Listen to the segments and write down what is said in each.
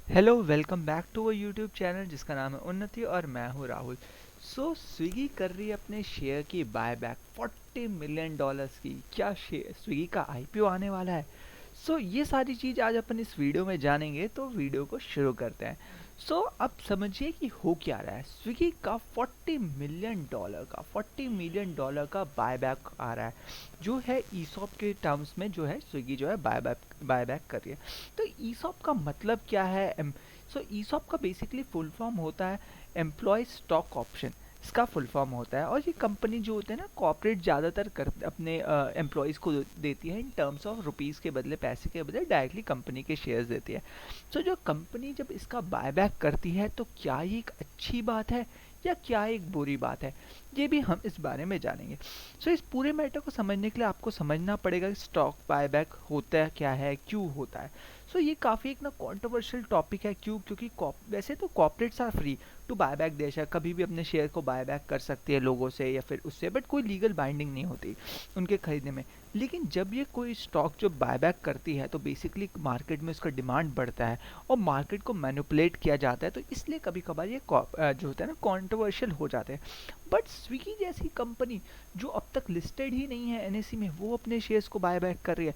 Hello welcome back to a YouTube channel जिसका नाम है उन्नति और मैं हूँ राहुल। स्विगी कर रही है अपने शेयर की बायबैक 40 मिलियन डॉलर्स की। क्या शेयर स्विगी का आईपीओ आने वाला है? ये सारी चीज़ आज अपन इस वीडियो में जानेंगे, तो वीडियो को शुरू करते हैं। अब समझिए कि हो क्या रहा है। स्विगी का 40 मिलियन डॉलर का बायबैक आ रहा है, जो है ईसॉप के टर्म्स में, जो है स्विगी जो है बायबैक कर रही है। तो ईसॉप का मतलब क्या है? ईसॉप का बेसिकली फुल फॉर्म होता है एम्प्लॉय स्टॉक ऑप्शन। इसका फुल फॉर्म होता है, और ये कंपनी जो होते हैं ना, कॉर्पोरेट ज़्यादातर कर अपने एम्प्लॉयज़ को देती है इन टर्म्स ऑफ रुपीज़ के बदले, पैसे के बदले डायरेक्टली कंपनी के शेयर्स देती है। जो कंपनी जब इसका बायबैक करती है, तो क्या ये एक अच्छी बात है या क्या एक बुरी बात है, ये भी हम इस बारे में जानेंगे। इस पूरे मैटर को समझने के लिए आपको समझना पड़ेगा कि स्टॉक बायबैक होता है क्या है, क्यों होता है। ये काफ़ी एक ना कॉन्ट्रोवर्शियल टॉपिक है। क्यों? क्योंकि वैसे तो corporates are free to buyback देश है, कभी भी अपने शेयर को बायबैक कर सकती है लोगों से या फिर उससे, बट कोई लीगल बाइंडिंग नहीं होती उनके खरीदने में। लेकिन जब ये कोई स्टॉक जो बायबैक करती है, तो बेसिकली मार्केट में उसका डिमांड बढ़ता है और मार्केट को मैनिपुलेट किया जाता है, तो इसलिए कभी कभार ये जो होता है ना, कॉन्ट्रोवर्शियल हो जाते हैं। बट स्विगी जैसी कंपनी जो अब तक लिस्टेड ही नहीं है एनएसई में, वो अपने शेयर्स को बायबैक कर रही है।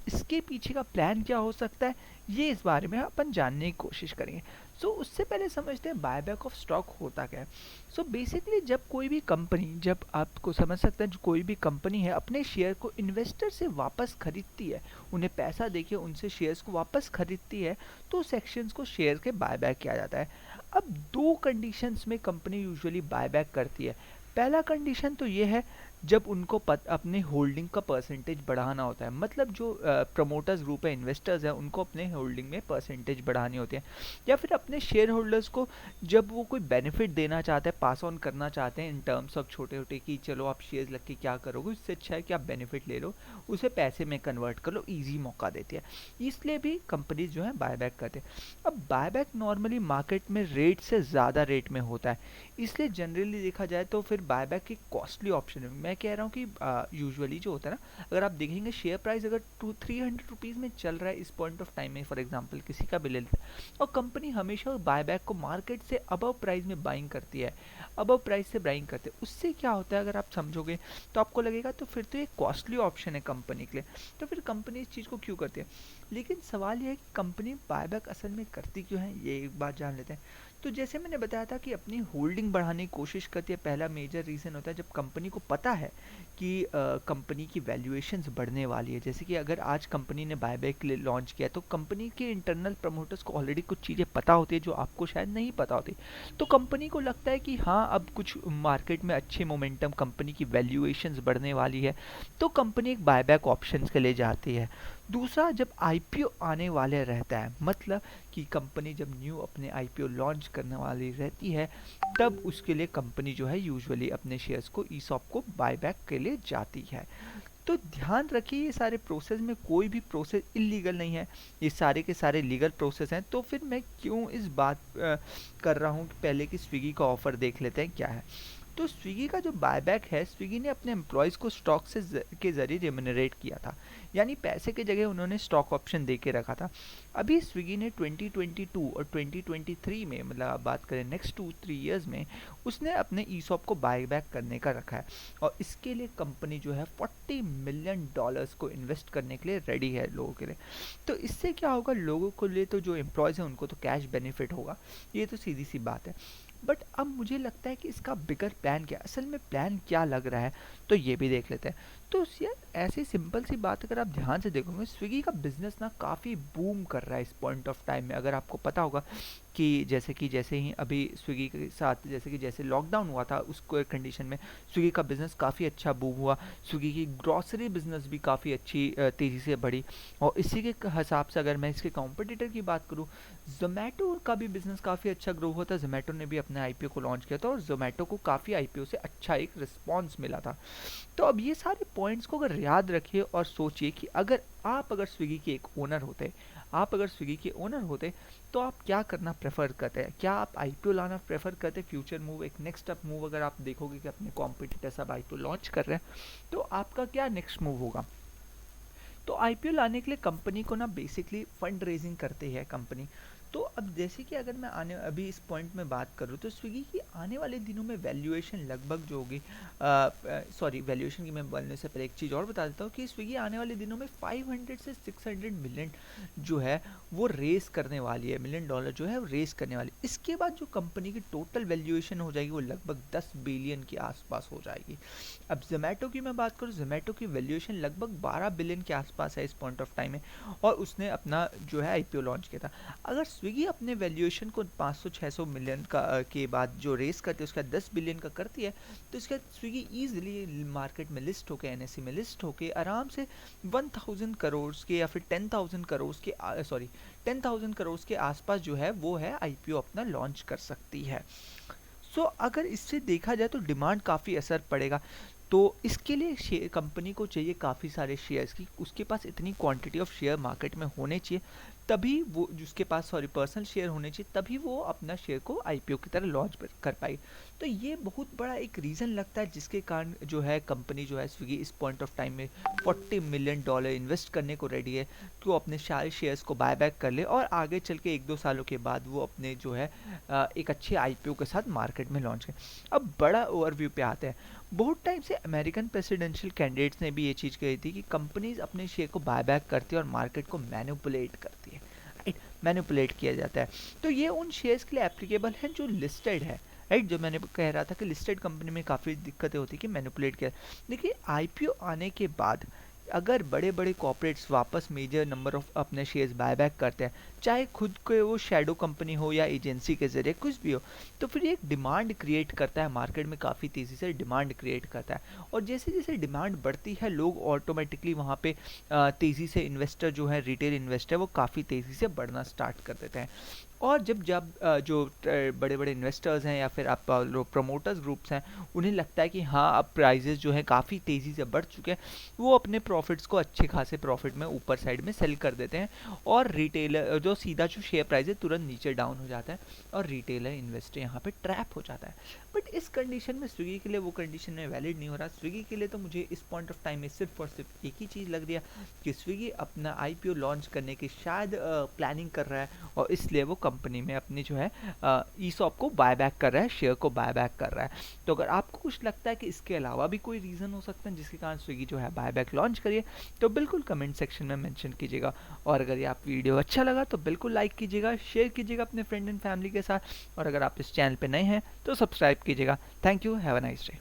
इसके पीछे का प्लान क्या हो सकता है, ये इस बारे में अपन जानने की कोशिश करेंगे। उससे पहले समझते हैं बायबैक ऑफ स्टॉक होता क्या है। बेसिकली जब कोई भी कंपनी, जब आपको समझ सकते हैं, जो कोई भी कंपनी है अपने शेयर को इन्वेस्टर से वापस खरीदती है, उन्हें पैसा देके उनसे शेयर्स को वापस खरीदती है, तो उस एक्शंस को शेयर के बायबैक किया जाता है। अब दो कंडीशंस में कंपनी यूजुअली बायबैक करती है। पहला कंडीशन तो ये है, जब उनको अपने होल्डिंग का परसेंटेज बढ़ाना होता है, मतलब जो प्रमोटर्स ग्रुप है, इन्वेस्टर्स हैं, उनको अपने होल्डिंग में परसेंटेज बढ़ानी होती है, या फिर अपने शेयर होल्डर्स को जब वो कोई बेनिफिट देना चाहते हैं, पास ऑन करना चाहते हैं इन टर्म्स ऑफ छोटे छोटे, कि चलो आप शेयर्स लग के क्या करोगे, इससे अच्छा है कि आप बेनिफिट ले लो, उसे पैसे में कन्वर्ट कर लो, ईजी मौका देती है। इसलिए भी कंपनीज जो है बायबैक करते हैं। अब बायबैक नॉर्मली मार्केट में रेट से ज़्यादा रेट में होता है, इसलिए जनरली देखा जाए तो फिर बायबैक एक कॉस्टली ऑप्शन है। मैं कह रहा हूँ कि यूजुअली जो होता है ना, अगर आप देखेंगे शेयर प्राइस अगर 300 रुपीज़ में चल रहा है इस पॉइंट ऑफ टाइम में, फॉर एग्जांपल किसी का भी ले लेते हैं, और कंपनी हमेशा बायबैक को मार्केट से अबव प्राइस में बाइंग करती है, अबव प्राइस से बाइंग करते हैं, उससे क्या होता है, अगर आप समझोगे तो आपको लगेगा तो फिर तो ये कॉस्टली ऑप्शन है कंपनी के लिए, तो फिर कंपनी इस चीज़ को क्यों करती है। लेकिन सवाल यह है कि कंपनी बायबैक असल में करती क्यों है, ये एक बात जान लेते हैं। तो जैसे मैंने बताया था कि अपनी होल्डिंग बढ़ाने की कोशिश करती है, पहला मेजर रीज़न होता है जब कंपनी को पता है कि कंपनी की वैल्यूएशंस बढ़ने वाली है। जैसे कि अगर आज कंपनी ने बायबैक के लिए लॉन्च किया, तो कंपनी के इंटरनल प्रमोटर्स को ऑलरेडी कुछ चीज़ें पता होती है जो आपको शायद नहीं पता होती। तो कंपनी को लगता है कि हाँ, अब कुछ मार्केट में अच्छे मोमेंटम, कंपनी की वैल्यूएशंस बढ़ने वाली है, तो कंपनी एक बायबैक ऑप्शंस के लिए जाती है। दूसरा, जब आईपीओ आने वाले रहता है, मतलब कि कंपनी जब न्यू अपने आईपीओ लॉन्च करने वाली रहती है, तब उसके लिए कंपनी जो है यूजुअली अपने शेयर्स को, ईसॉप को बायबैक के लिए जाती है। तो ध्यान रखिए, ये सारे प्रोसेस में कोई भी प्रोसेस इलीगल नहीं है, ये सारे के सारे लीगल प्रोसेस हैं। तो फिर मैं क्यों इस बात कर रहा हूँ कि पहले कि स्विगी का ऑफर देख लेते हैं क्या है। तो स्विगी का जो बायबैक है, स्विगी ने अपने एम्प्लॉयज़ को स्टॉक के ज़रिए रेम्यूनरेट किया था, यानी पैसे के जगह उन्होंने स्टॉक ऑप्शन दे के रखा था। अभी स्विगी ने 2022 और 2023 में, मतलब आप बात करें नेक्स्ट 2-3 ईयर्स में, उसने अपने ईसॉप को बायबैक करने का रखा है, और इसके लिए कंपनी जो है 40 मिलियन डॉलर्स को इन्वेस्ट करने के लिए रेडी है लोगों के लिए। तो इससे क्या होगा, लोगों को लिए तो जो एम्प्लॉयज़ हैं उनको तो कैश बेनिफिट होगा, ये तो सीधी सी बात है। बट अब मुझे लगता है कि इसका बिगर प्लान क्या, असल में प्लान क्या लग रहा है, तो ये भी देख लेते हैं। तो यार, ऐसी सिंपल सी बात अगर आप ध्यान से देखोगे, स्विगी का बिजनेस ना काफ़ी बूम कर रहा है इस पॉइंट ऑफ टाइम में। अगर आपको पता होगा कि जैसे ही अभी स्विगी के साथ, जैसे लॉकडाउन हुआ था, उसको कंडीशन में स्विगी का बिज़नेस काफ़ी अच्छा बूम हुआ। स्विगी की ग्रॉसरी बिज़नेस भी काफ़ी अच्छी तेज़ी से बढ़ी। और इसी के हिसाब से अगर मैं इसके कॉम्पिटिटर की बात करूँ, जोमेटो का भी बिज़नेस काफ़ी अच्छा ग्रो हुआ था। जोमेटो ने भी अपने आईपीओ को लॉन्च किया था, और जोमेटो को काफ़ी आईपीओ से अच्छा एक रिस्पॉन्स मिला था। तो अब ये सारे पॉइंट्स को अगर याद रखिए और सोचिए कि अगर स्विगी के एक ओनर होते, आप अगर स्विगी के ओनर होते, तो आप क्या करना प्रेफर करते हैं? क्या आप आईपीओ लाना प्रेफर करते, फ्यूचर मूव, एक नेक्स्ट अप मूव? अगर आप देखोगे कि अपने कॉम्पिटिटर सब आईपीओ लॉन्च कर रहे हैं, तो आपका क्या नेक्स्ट मूव होगा? तो आईपीओ लाने के लिए कंपनी को ना बेसिकली फंड रेजिंग करती है कंपनी। तो अब जैसे कि अगर मैं आने अभी इस पॉइंट में बात करूँ तो स्विगी की आने वाले दिनों में वैल्यूएशन लगभग जो होगी, सॉरी वैल्यूएशन की मैं बोलने से पहले एक चीज़ और बता देता हूँ कि स्विगी आने वाले दिनों में 500 से 600 मिलियन जो है वो रेस करने वाली है, मिलियन डॉलर जो है वो रेस करने वाली है। इसके बाद जो कंपनी की टोटल वैल्यूएशन हो जाएगी वो लगभग 10 बिलियन के आसपास हो जाएगी। अब जोमेटो की मैं बात करूँ, जोमेटो की वैल्यूएशन लगभग 12 बिलियन के आसपास है इस पॉइंट ऑफ टाइम में, और उसने अपना जो है आईपीओ लॉन्च किया था। अगर स्विगी अपने वैल्यूएशन को 500-600 मिलियन का के बाद जो रेस करती है उसका 10 बिलियन का करती है, तो इसका स्विगी ईजिली मार्केट में लिस्ट होकर, एनएससी में लिस्ट होकर आराम से 1000 करोड़ के या फिर 10,000 करोड़ के सॉरी 10,000 करोड़ के आसपास जो है वो है आईपीओ अपना लॉन्च कर सकती है। अगर इससे देखा जाए तो डिमांड काफ़ी असर पड़ेगा। तो इसके लिए कंपनी को चाहिए काफ़ी सारे शेयर्स की, उसके पास इतनी क्वांटिटी ऑफ शेयर मार्केट में होने चाहिए, तभी वो जिसके पास सॉरी पर्सनल शेयर होने चाहिए, तभी वो अपना शेयर को आईपीओ की तरह लॉन्च कर पाएगी। तो ये बहुत बड़ा एक रीज़न लगता है जिसके कारण जो है कंपनी जो है स्विगी इस पॉइंट ऑफ टाइम में $40 मिलियन इन्वेस्ट करने को रेडी है कि वो अपने सारे शेयर्स को बाय बैक कर ले और आगे चल के 1-2 सालों के बाद वो अपने जो है एक अच्छे आईपीओ के साथ मार्केट में लॉन्च करें। अब बड़ा ओवरव्यू पे आते हैं। बहुत टाइम से अमेरिकन प्रेसिडेंशियल कैंडिडेट्स ने भी ये चीज़ कही थी कि कंपनीज अपने शेयर को बाय बैक करती है और मार्केट को मैनिपुलेट करती है, राइट, मैनिपुलेट किया जाता है। तो ये उन शेयर्स के लिए एप्लीकेबल है जो लिस्टेड है, राइट, जो मैंने कह रहा था कि लिस्टेड कंपनी में काफ़ी दिक्कतें होती है कि मैनिपुलेट किया। देखिए आईपीओ आने के बाद अगर बड़े बड़े कॉर्पोरेट्स वापस मेजर नंबर ऑफ अपने शेयर्स बायबैक करते हैं, चाहे खुद के वो शैडो कंपनी हो या एजेंसी के जरिए कुछ भी हो, तो फिर ये एक डिमांड क्रिएट करता है मार्केट में, काफ़ी तेज़ी से डिमांड क्रिएट करता है। और जैसे जैसे डिमांड बढ़ती है लोग ऑटोमेटिकली वहाँ पे तेज़ी से इन्वेस्टर जो है, रिटेल इन्वेस्टर, वो काफ़ी तेज़ी से बढ़ना स्टार्ट कर देते हैं। और जब जो बड़े बड़े इन्वेस्टर्स हैं या फिर आप प्रमोटर्स ग्रुप्स हैं, उन्हें लगता है कि हाँ अब प्राइजेस जो है काफ़ी तेज़ी से बढ़ चुके हैं, वो अपने प्रॉफिट्स को अच्छे खासे प्रॉफिट में ऊपर साइड में सेल कर देते हैं, और रिटेलर जो सीधा जो शेयर प्राइस है तुरंत नीचे डाउन हो जाता है और रिटेलर इन्वेस्टर यहाँ पे ट्रैप हो जाता है। बट इस कंडीशन में स्विगी के लिए वो कंडीशन में वैलिड नहीं हो रहा। स्विगी के लिए तो मुझे इस पॉइंट ऑफ टाइम में सिर्फ और सिर्फ एक ही चीज़ लग रही है कि स्विगी अपना आईपीओ लॉन्च करने की शायद प्लानिंग कर रहा है, और इसलिए वो कंपनी में अपनी जो है ईसॉप को बायबैक कर रहा है, शेयर को बायबैक कर रहा है। तो अगर आपको कुछ लगता है कि इसके अलावा भी कोई रीज़न हो सकता है जिसके कारण स्विगी जो है बायबैक लॉन्च करिए, तो बिल्कुल कमेंट सेक्शन में मेंशन कीजिएगा। और अगर ये आप वीडियो अच्छा लगा तो बिल्कुल लाइक कीजिएगा, शेयर कीजिएगा अपने फ्रेंड एंड फैमिली के साथ, और अगर आप इस चैनल पे नए हैं तो सब्सक्राइब कीजिएगा। Thank you, have a nice day.